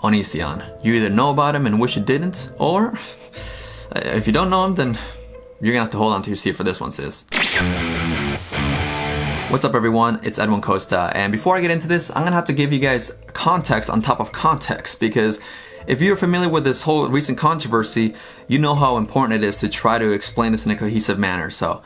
Onision. You either know about him and wish you didn't, or if you don't know him, then you're gonna have to hold on to your seat for this one, sis. What's up everyone, it's Edwin Costa, and before I get into this, I'm gonna have to give you guys context on top of context, because if you're familiar with this whole recent controversy, you know how important it is to try to explain this in a cohesive manner, so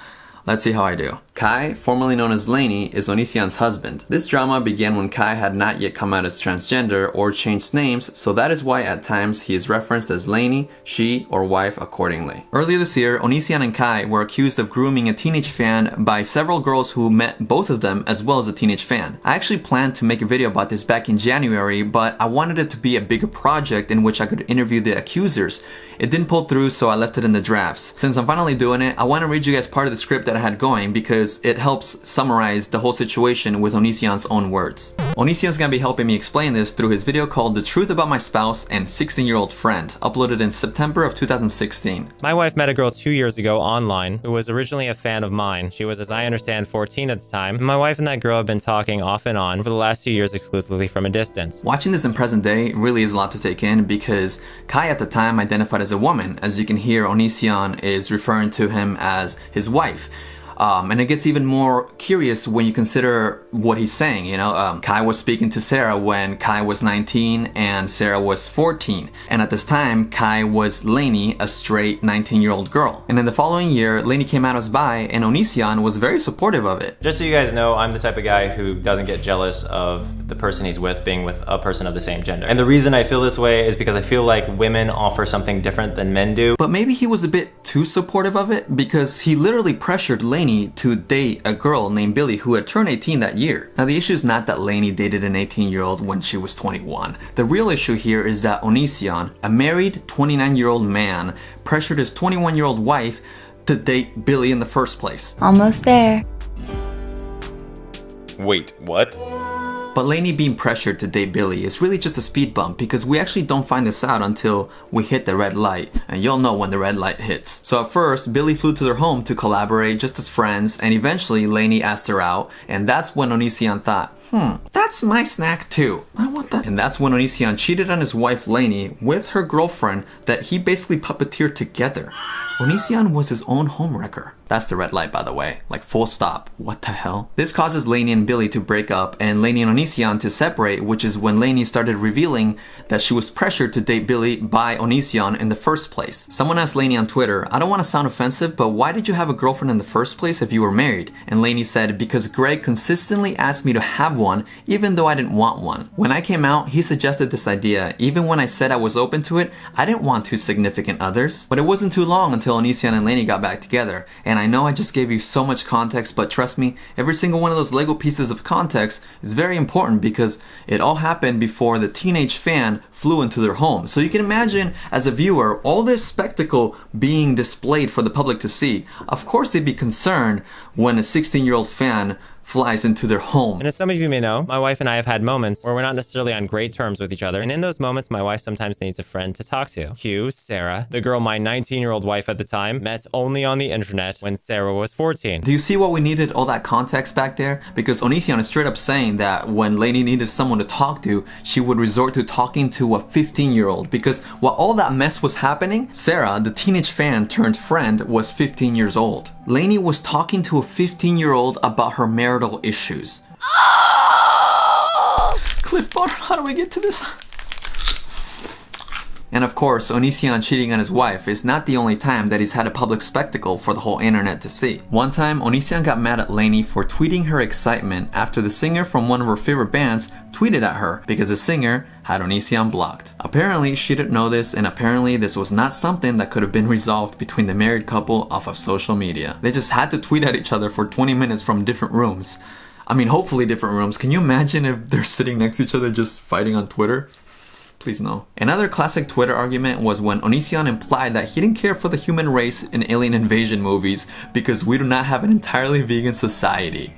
let's see how I do. Kai, formerly known as Lainey, is Onision's husband. This drama began when Kai had not yet come out as transgender or changed names, so that is why at times he is referenced as Lainey, she, or wife accordingly. Earlier this year, Onision and Kai were accused of grooming a teenage fan by several girls who met both of them as well as a teenage fan. I actually planned to make a video about this back in January, but I wanted it to be a bigger project in which I could interview the accusers. It didn't pull through, so I left it in the drafts. Since I'm finally doing it, I want to read you guys part of the script that I had going because it helps summarize the whole situation with Onision's own words. Onision's gonna be helping me explain this through his video called The Truth About My Spouse and 16-Year-Old Friend, uploaded in September of 2016. My wife met a girl 2 years ago online who was originally a fan of mine. She was, as I understand, 14 at the time, and my wife and that girl have been talking off and on for the last 2 years exclusively from a distance. Watching this in present day really is a lot to take in because Kai at the time identified as a woman. As you can hear, Onision is referring to him as his wife. And it gets even more curious when you consider what he's saying, you know. Kai was speaking to Sarah when Kai was 19 and Sarah was 14. And at this time, Kai was Lainey, a straight 19-year-old girl. And in the following year, Lainey came out as bi and Onision was very supportive of it. Just so you guys know, I'm the type of guy who doesn't get jealous of the person he's with being with a person of the same gender. And the reason I feel this way is because I feel like women offer something different than men do. But maybe he was a bit too supportive of it because he literally pressured Lainey to date a girl named Billy who had turned 18 that year. Now the issue is not that Lainey dated an 18-year-old when she was 21. The real issue here is that Onision, a married 29-year-old man, pressured his 21-year-old wife to date Billy in the first place. Almost there. Wait, what? But Lainey being pressured to date Billy is really just a speed bump because we actually don't find this out until we hit the red light, and you'll know when the red light hits. So at first, Billy flew to their home to collaborate just as friends, and eventually Lainey asked her out, and that's when Onision thought, that's my snack too. I want that. And that's when Onision cheated on his wife Lainey with her girlfriend that he basically puppeteered together. Onision was his own homewrecker. That's the red light, by the way. Like, full stop. What the hell? This causes Lainey and Billy to break up and Lainey and Onision to separate, which is when Lainey started revealing that she was pressured to date Billy by Onision in the first place. Someone asked Lainey on Twitter, I don't want to sound offensive, but why did you have a girlfriend in the first place if you were married? And Lainey said, because Greg consistently asked me to have one, even though I didn't want one. When I came out, he suggested this idea. Even when I said I was open to it, I didn't want two significant others. But it wasn't too long until Onision and Lainey got back together. And I know I just gave you so much context, but trust me, every single one of those Lego pieces of context is very important because it all happened before the teenage fan flew into their home. So you can imagine, as a viewer, all this spectacle being displayed for the public to see. Of course they'd be concerned when a 16-year-old fan flies into their home. And as some of you may know, my wife and I have had moments where we're not necessarily on great terms with each other, and in those moments my wife sometimes needs a friend to talk to. Cue Sarah, the girl my 19-year-old wife at the time met only on the internet when Sarah was 14. Do you see what we needed all that context back there? Because Onision is straight up saying that when Lainey needed someone to talk to, she would resort to talking to a 15-year-old, because while all that mess was happening, Sarah, the teenage fan turned friend, was 15 years old. Lainey was talking to a 15-year-old about her marital issues. Cliff Bar, how do we get to this? And of course, Onision cheating on his wife is not the only time that he's had a public spectacle for the whole internet to see. One time, Onision got mad at Lainey for tweeting her excitement after the singer from one of her favorite bands tweeted at her because the singer had Onision blocked. Apparently, she didn't know this, and apparently this was not something that could have been resolved between the married couple off of social media. They just had to tweet at each other for 20 minutes from different rooms. I mean, hopefully different rooms. Can you imagine if they're sitting next to each other just fighting on Twitter? Please no. Another classic Twitter argument was when Onision implied that he didn't care for the human race in alien invasion movies because we do not have an entirely vegan society.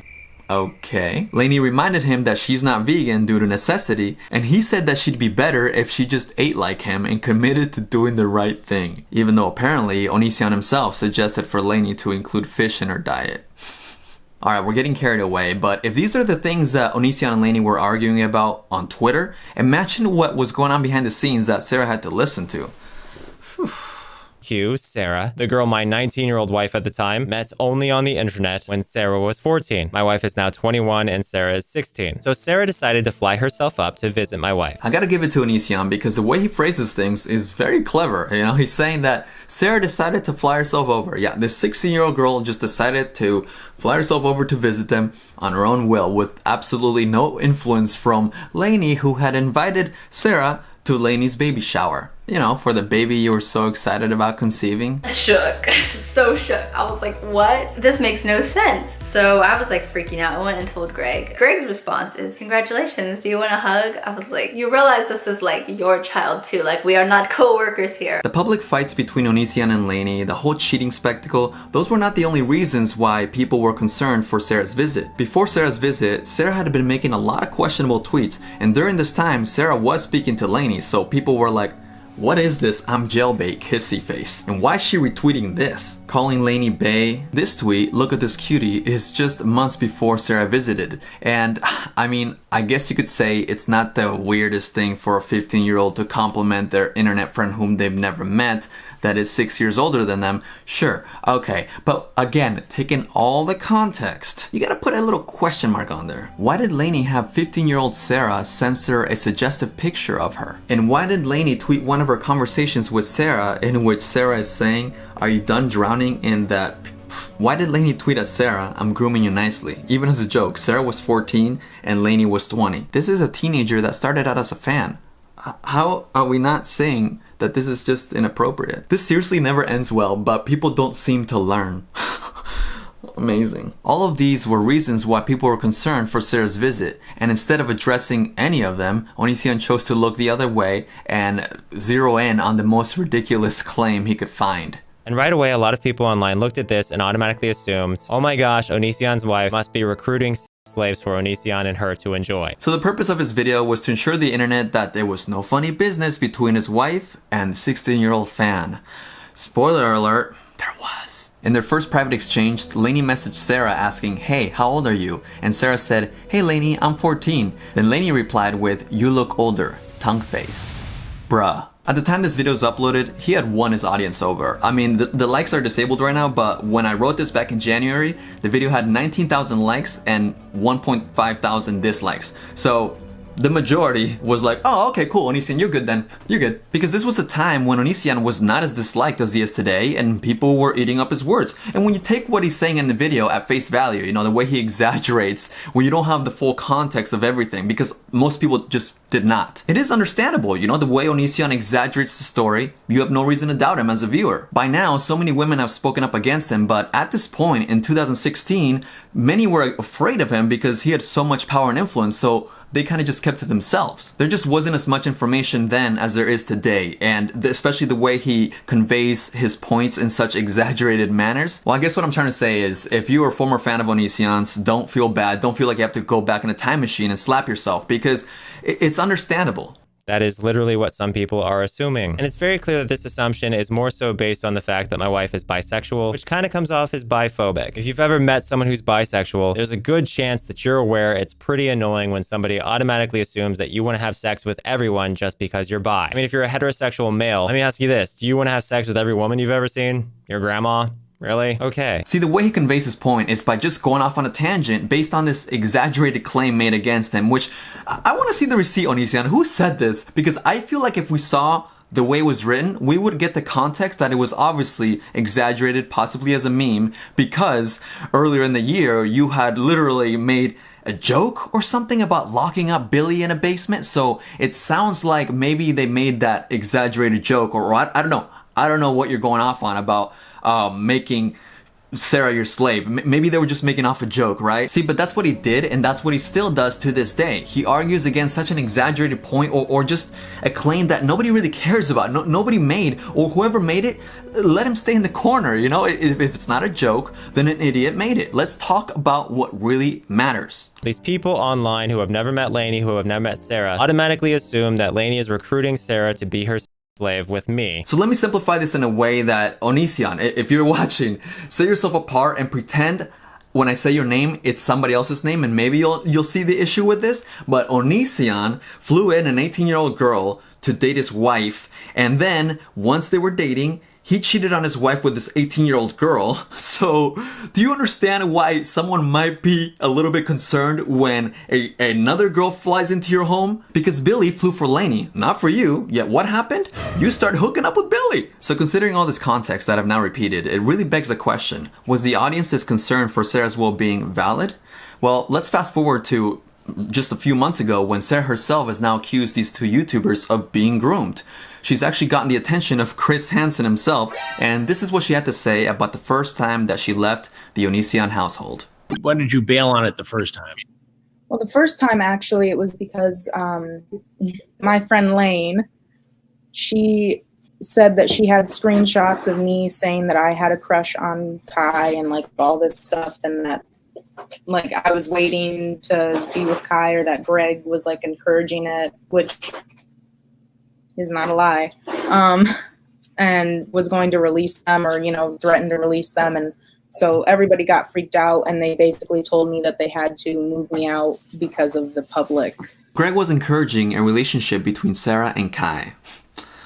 Okay. Lainey reminded him that she's not vegan due to necessity, and he said that she'd be better if she just ate like him and committed to doing the right thing. Even though apparently Onision himself suggested for Lainey to include fish in her diet. Alright, we're getting carried away, but if these are the things that Onision and Lainey were arguing about on Twitter, imagine what was going on behind the scenes that Sarah had to listen to. Whew. Hugh, Sarah, the girl my 19-year-old wife at the time, met only on the internet when Sarah was 14. My wife is now 21 and Sarah is 16. So Sarah decided to fly herself up to visit my wife. I gotta give it to Onision because the way he phrases things is very clever. You know, he's saying that Sarah decided to fly herself over. Yeah, this 16-year-old girl just decided to fly herself over to visit them on her own will with absolutely no influence from Lainey, who had invited Sarah to Lainey's baby shower. You know, for the baby you were so excited about conceiving. Shook. So shook. I was like, what? This makes no sense. So I was like freaking out. I went and told Greg. Greg's response is, congratulations, do you want a hug? I was like, you realize this is like your child too. Like, we are not co-workers here. The public fights between Onision and Lainey, the whole cheating spectacle, those were not the only reasons why people were concerned for Sarah's visit. Before Sarah's visit, Sarah had been making a lot of questionable tweets, and during this time, Sarah was speaking to Lainey, so people were like, what is this I'm jailbait kissy face? And why is she retweeting this? Calling Lainey bae? This tweet, look at this cutie, is just months before Sarah visited. And I mean, I guess you could say it's not the weirdest thing for a 15-year-old to compliment their internet friend whom they've never met, that is 6 years older than them. Sure, okay, but again, taking all the context, you gotta put a little question mark on there. Why did Lainey have 15-year-old Sarah censor a suggestive picture of her? And why did Lainey tweet one of her conversations with Sarah in which Sarah is saying, are you done drowning in that? Why did Lainey tweet at Sarah, I'm grooming you nicely? Even as a joke, Sarah was 14 and Lainey was 20. This is a teenager that started out as a fan. How are we not saying that this is just inappropriate? This seriously never ends well, but people don't seem to learn. Amazing. All of these were reasons why people were concerned for Sarah's visit, and instead of addressing any of them, Onision chose to look the other way and zero in on the most ridiculous claim he could find. And right away, a lot of people online looked at this and automatically assumed, oh my gosh, Onision's wife must be recruiting slaves for Onision and her to enjoy. So the purpose of his video was to ensure the internet that there was no funny business between his wife and the 16-year-old fan. Spoiler alert, there was. In their first private exchange, Lainey messaged Sarah asking, hey, how old are you? And Sarah said, hey Lainey, I'm 14. Then Lainey replied with, you look older, tongue face. Bruh. At the time this video was uploaded, he had won his audience over. I mean, the likes are disabled right now, but when I wrote this back in January, the video had 19,000 likes and 1.5 thousand dislikes. So the majority was like, oh, okay, cool, Onision, you're good then. You're good. Because this was a time when Onision was not as disliked as he is today, and people were eating up his words. And when you take what he's saying in the video at face value, you know, the way he exaggerates, when you don't have the full context of everything, because most people just did not. It is understandable, you know, the way Onision exaggerates the story, you have no reason to doubt him as a viewer. By now, so many women have spoken up against him, but at this point, in 2016, many were afraid of him because he had so much power and influence, so they kind of just kept to themselves. There just wasn't as much information then as there is today, and especially the way he conveys his points in such exaggerated manners. Well, I guess what I'm trying to say is, if you are a former fan of Onision's, don't feel bad, don't feel like you have to go back in a time machine and slap yourself, because it's understandable. That is literally what some people are assuming. And it's very clear that this assumption is more so based on the fact that my wife is bisexual, which kind of comes off as biphobic. If you've ever met someone who's bisexual, there's a good chance that you're aware it's pretty annoying when somebody automatically assumes that you want to have sex with everyone just because you're bi. I mean, if you're a heterosexual male, let me ask you this. Do you want to have sex with every woman you've ever seen? Your grandma? Really? Okay. See, the way he conveys his point is by just going off on a tangent based on this exaggerated claim made against him, which I want to see the receipt, Onision. Who said this? Because I feel like if we saw the way it was written, we would get the context that it was obviously exaggerated, possibly as a meme, because earlier in the year, you had literally made a joke or something about locking up Billy in a basement. So it sounds like maybe they made that exaggerated joke, or I don't know. I don't know what you're going off on about making Sarah your slave. Maybe they were just making off a joke, right? See, but that's what he did, and that's what he still does to this day. He argues against such an exaggerated point, or just a claim that nobody really cares about, nobody made, or whoever made it, let him stay in the corner, you know? If it's not a joke, then an idiot made it. Let's talk about what really matters. These people online who have never met Lainey, who have never met Sarah, automatically assume that Lainey is recruiting Sarah to be her slave with me. So let me simplify this in a way that, Onision, if you're watching, set yourself apart and pretend when I say your name, it's somebody else's name, and maybe you'll see the issue with this. But Onision flew in an 18-year-old girl to date his wife, and then once they were dating, he cheated on his wife with this 18-year-old girl. So, do you understand why someone might be a little bit concerned when another girl flies into your home? Because Billy flew for Lainey, not for you. Yet what happened? You start hooking up with Billy. So considering all this context that I've now repeated, it really begs the question, was the audience's concern for Sarah's well-being valid? Well, let's fast forward to just a few months ago when Sarah herself has now accused these two YouTubers of being groomed. She's actually gotten the attention of Chris Hansen himself, and this is what she had to say about the first time that she left the Onision household. When did you bail on it the first time? Well, the first time, actually, it was because my friend Lane, she said that she had screenshots of me saying that I had a crush on Kai and, like, all this stuff, and that, like, I was waiting to be with Kai, or that Greg was, like, encouraging it, which is not a lie, and was going to release them, or, you know, threatened to release them. And so everybody got freaked out, and they basically told me that they had to move me out because of the public. Greg was encouraging a relationship between Sarah and Kai.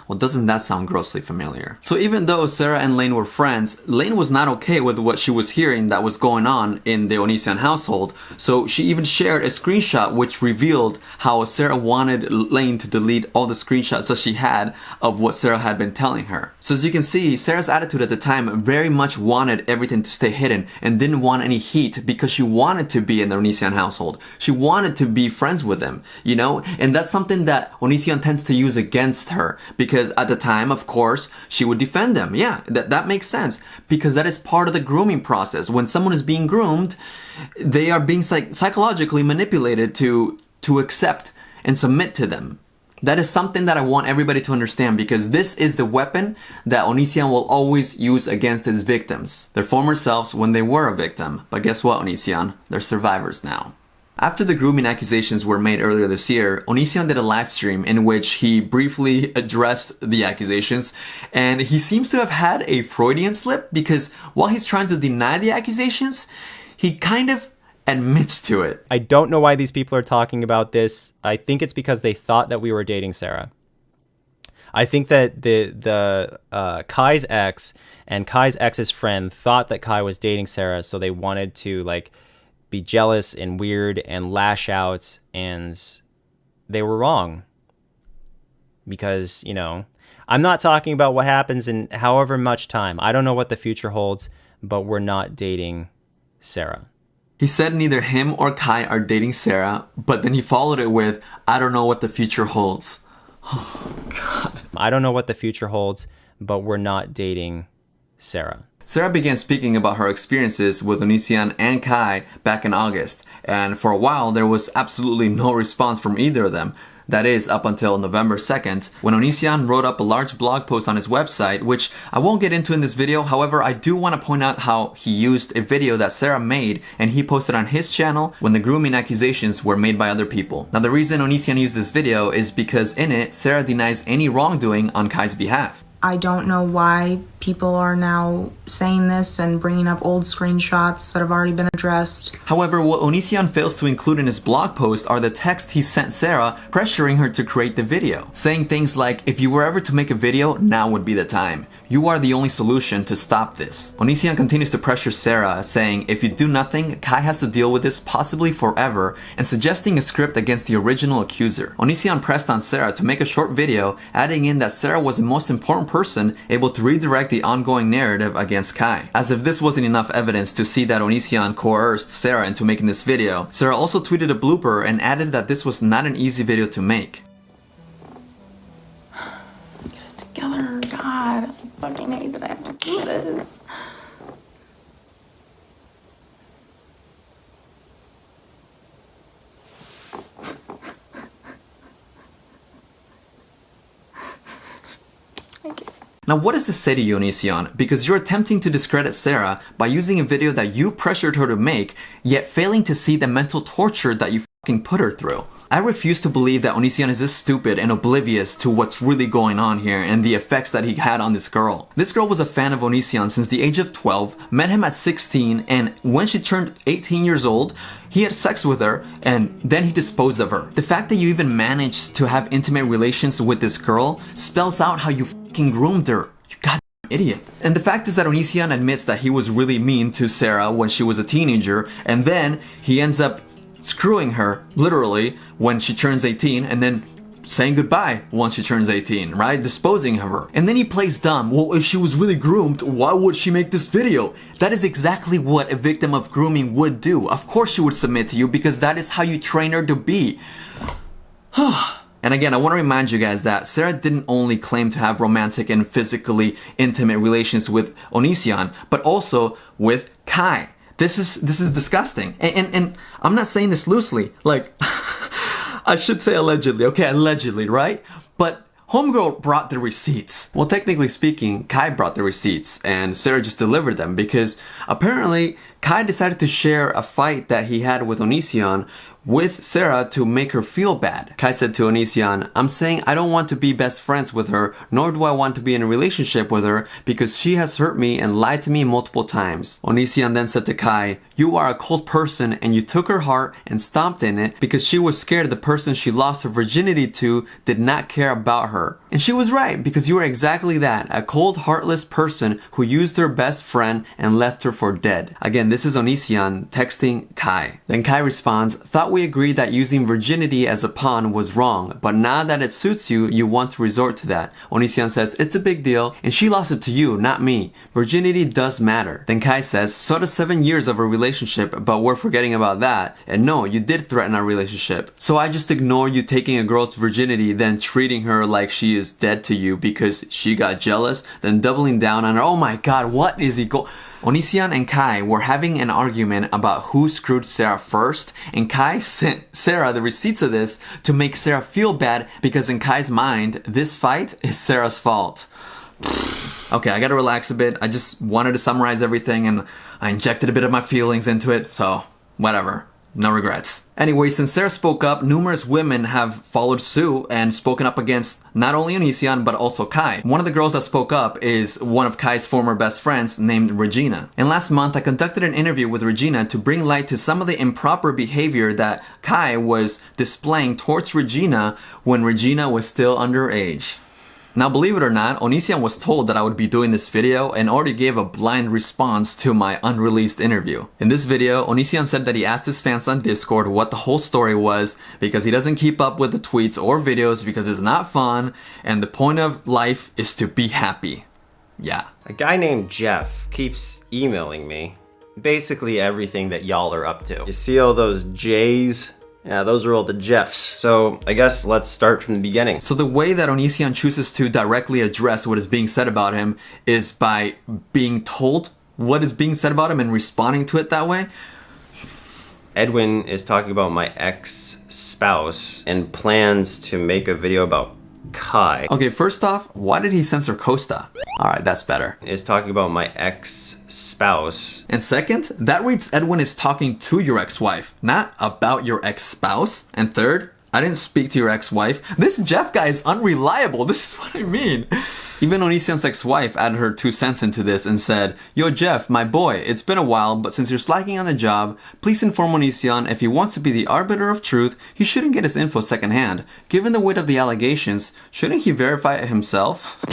Well, doesn't that sound grossly familiar? So even though Sarah and Lane were friends, Lane was not okay with what she was hearing that was going on in the Onision household. So she even shared a screenshot which revealed how Sarah wanted Lane to delete all the screenshots that she had of what Sarah had been telling her. So as you can see, Sarah's attitude at the time very much wanted everything to stay hidden and didn't want any heat because she wanted to be in the Onision household. She wanted to be friends with them, you know? And that's something that Onision tends to use against her, because at the time, of course, she would defend them. Yeah, that makes sense, because that is part of the grooming process. When someone is being groomed, they are being psychologically manipulated to accept and submit to them. That is something that I want everybody to understand, because this is the weapon that Onision will always use against his victims, their former selves when they were a victim. But guess what, Onision? They're survivors now. After the grooming accusations were made earlier this year, Onision did a live stream in which he briefly addressed the accusations, and he seems to have had a Freudian slip, because while he's trying to deny the accusations, he kind of admits to it. I don't know why these people are talking about this. I think it's because they thought that we were dating Sarah. I think that the Kai's ex and Kai's ex's friend thought that Kai was dating Sarah, so they wanted to, like, be jealous and weird and lash out, and they were wrong. Because, you know, I'm not talking about what happens in however much time. I don't know what the future holds, but we're not dating Sarah. He said neither him or Kai are dating Sarah, but then he followed it with, I don't know what the future holds. Oh, God. I don't know what the future holds, but we're not dating Sarah. Sarah began speaking about her experiences with Onision and Kai back in August, and for a while there was absolutely no response from either of them. That is, up until November 2nd, when Onision wrote up a large blog post on his website, which I won't get into in this video. However, I do want to point out how he used a video that Sarah made and he posted on his channel when the grooming accusations were made by other people. Now, the reason Onision used this video is because in it, Sarah denies any wrongdoing on Kai's behalf. I don't know why people are now saying this and bringing up old screenshots that have already been addressed. However, what Onision fails to include in his blog post are the texts he sent Sarah pressuring her to create the video, saying things like, if you were ever to make a video, now would be the time. You are the only solution to stop this. Onision continues to pressure Sarah, saying if you do nothing, Kai has to deal with this possibly forever, and suggesting a script against the original accuser. Onision pressed on Sarah to make a short video, adding in that Sarah was the most important person able to redirect the ongoing narrative against Kai. As if this wasn't enough evidence to see that Onision coerced Sarah into making this video, Sarah also tweeted a blooper and added that this was not an easy video to make. Get it together, God. I fucking hate that I have to do this. Now, what does this say to you, Onision? Because you're attempting to discredit Sarah by using a video that you pressured her to make, yet failing to see the mental torture that you fucking put her through. I refuse to believe that Onision is this stupid and oblivious to what's really going on here and the effects that he had on this girl. This girl was a fan of Onision since the age of 12, met him at 16, and when she turned 18 years old, he had sex with her and then he disposed of her. The fact that you even managed to have intimate relations with this girl spells out how you fucking groomed her. You goddamn idiot. And the fact is that Onision admits that he was really mean to Sarah when she was a teenager, and then he ends up screwing her, literally, when she turns 18, and then saying goodbye once she turns 18, right? Disposing of her. And then he plays dumb. Well, if she was really groomed, why would she make this video? That is exactly what a victim of grooming would do. Of course she would submit to you because that is how you train her to be. And again, I want to remind you guys that Sarah didn't only claim to have romantic and physically intimate relations with Onision, but also with Kai. This is disgusting. And I'm not saying this loosely. Like, I should say allegedly. Okay, allegedly, right? But Homegirl brought the receipts. Well, technically speaking, Kai brought the receipts and Sarah just delivered them because apparently Kai decided to share a fight that he had with Onision with Sarah to make her feel bad. Kai said to Onision, I'm saying I don't want to be best friends with her, nor do I want to be in a relationship with her because she has hurt me and lied to me multiple times. Onision then said to Kai, you are a cold person and you took her heart and stomped in it because she was scared the person she lost her virginity to did not care about her. And she was right because you are exactly that, a cold, heartless person who used her best friend and left her for dead. Again, this is Onision texting Kai. Then Kai responds, thought we agreed that using virginity as a pawn was wrong, but now that it suits you, you want to resort to that. Onision says, it's a big deal, and she lost it to you, not me. Virginity does matter. Then Kai says, so does 7 years of a relationship, but we're forgetting about that. And no, you did threaten our relationship. So I just ignore you taking a girl's virginity, then treating her like she is dead to you because she got jealous, then doubling down on her. Oh my god, what is he Onision and Kai were having an argument about who screwed Sarah first, and Kai sent Sarah the receipts of this to make Sarah feel bad because in Kai's mind, this fight is Sarah's fault. Okay, I gotta relax a bit. I just wanted to summarize everything and I injected a bit of my feelings into it, so whatever. No regrets. Anyway, since Sarah spoke up, numerous women have followed suit and spoken up against not only Onision but also Kai. One of the girls that spoke up is one of Kai's former best friends named Regina. And last month, I conducted an interview with Regina to bring light to some of the improper behavior that Kai was displaying towards Regina when Regina was still underage. Now, believe it or not, Onision was told that I would be doing this video and already gave a blind response to my unreleased interview. In this video, Onision said that he asked his fans on Discord what the whole story was because he doesn't keep up with the tweets or videos because it's not fun and the point of life is to be happy. Yeah. A guy named Jeff keeps emailing me basically everything that y'all are up to. You see all those J's? Yeah, those are all the Jeffs. So I guess let's start from the beginning. So the way that Onision chooses to directly address what is being said about him is by being told what is being said about him and responding to it that way. Edwin is talking about my ex-spouse and plans to make a video about Kai. Okay, first off, why did he censor Costa? Alright, that's better. Is talking about my ex-spouse. And second, that reads Edwin is talking to your ex-wife, not about your ex-spouse. And third, I didn't speak to your ex-wife. This Jeff guy is unreliable. This is what I mean. Even Onision's ex-wife added her 2 cents into this and said, yo Jeff, my boy, it's been a while, but since you're slacking on the job, please inform Onision if he wants to be the arbiter of truth, he shouldn't get his info secondhand. Given the weight of the allegations, shouldn't he verify it himself?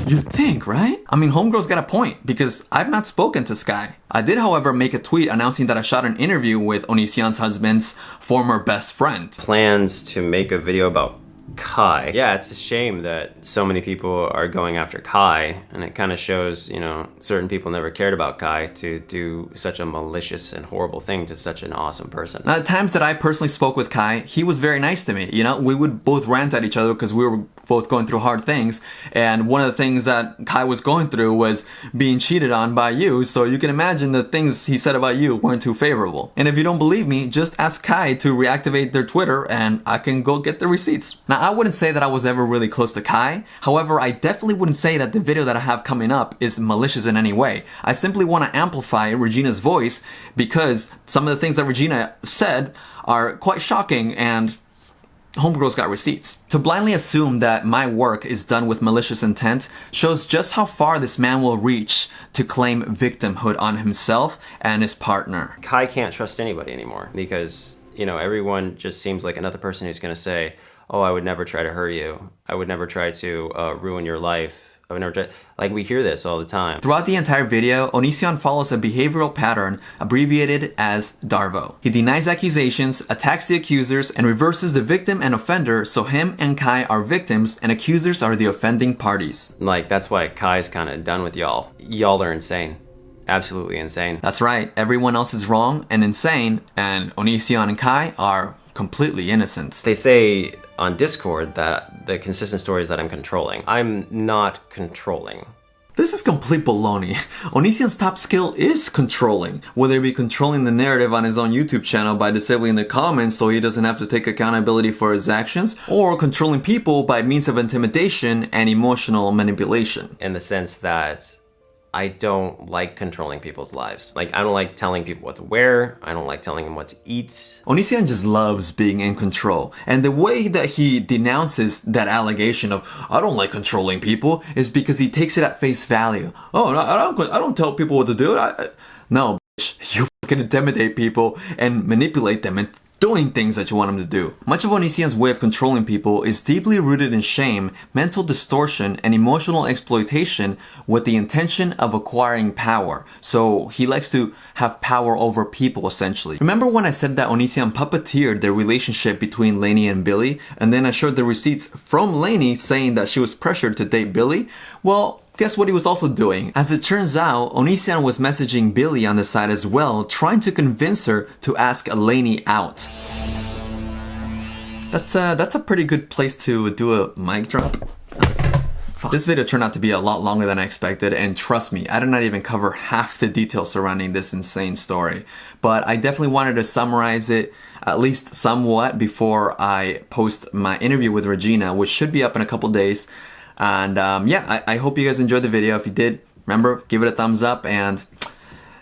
You'd think, right? I mean, Homegirl's got a point, because I've not spoken to Sky. I did, however, make a tweet announcing that I shot an interview with Onision's husband's former best friend. Plans to make a video about Kai. Yeah, it's a shame that so many people are going after Kai, and it kind of shows, you know, certain people never cared about Kai to do such a malicious and horrible thing to such an awesome person. Now, the times that I personally spoke with Kai, he was very nice to me. You know, we would both rant at each other because we were both going through hard things, and one of the things that Kai was going through was being cheated on by you, so you can imagine the things he said about you weren't too favorable. And if you don't believe me, just ask Kai to reactivate their Twitter and I can go get the receipts. Now, I wouldn't say that I was ever really close to Kai. However, I definitely wouldn't say that the video that I have coming up is malicious in any way. I simply want to amplify Regina's voice because some of the things that Regina said are quite shocking and homegirl's got receipts. To blindly assume that my work is done with malicious intent shows just how far this man will reach to claim victimhood on himself and his partner. Kai can't trust anybody anymore because, you know, everyone just seems like another person who's going to say, oh, I would never try to hurt you. I would never try to ruin your life. I would never try. Like, we hear this all the time. Throughout the entire video, Onision follows a behavioral pattern abbreviated as DARVO. He denies accusations, attacks the accusers, and reverses the victim and offender, so him and Kai are victims and accusers are the offending parties. Like, that's why Kai's kind of done with y'all. Y'all are insane. Absolutely insane. That's right, everyone else is wrong and insane, and Onision and Kai are completely innocent. They say on Discord that the consistent story is that I'm controlling. I'm not controlling. This is complete baloney. Onision's top skill is controlling, whether it be controlling the narrative on his own YouTube channel by disabling the comments so he doesn't have to take accountability for his actions, or controlling people by means of intimidation and emotional manipulation. In the sense that I don't like controlling people's lives. Like, I don't like telling people what to wear. I don't like telling them what to eat. Onision just loves being in control. And the way that he denounces that allegation of, I don't like controlling people, is because he takes it at face value. Oh, no, I don't tell people what to do. No, bitch, you fucking intimidate people and manipulate them and doing things that you want them to do. Much of Onision's way of controlling people is deeply rooted in shame, mental distortion, and emotional exploitation with the intention of acquiring power. So he likes to have power over people, essentially. Remember when I said that Onision puppeteered the relationship between Lainey and Billy, and then I showed the receipts from Lainey saying that she was pressured to date Billy? Well, guess what he was also doing? As it turns out, Onision was messaging Billy on the side as well, trying to convince her to ask Lainey out. That's a pretty good place to do a mic drop. This video turned out to be a lot longer than I expected, and trust me, I did not even cover half the details surrounding this insane story. But I definitely wanted to summarize it at least somewhat before I post my interview with Regina, which should be up in a couple days. And yeah, I hope you guys enjoyed the video. If you did, remember, give it a thumbs up. And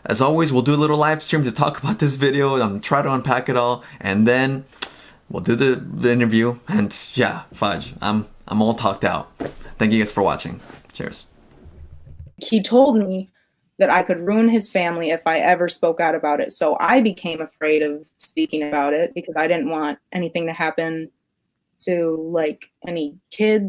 as always, we'll do a little live stream to talk about this video, try to unpack it all, and then we'll do the interview. And yeah, fudge, I'm all talked out. Thank you guys for watching. Cheers. He told me that I could ruin his family if I ever spoke out about it. So I became afraid of speaking about it because I didn't want anything to happen to like any kids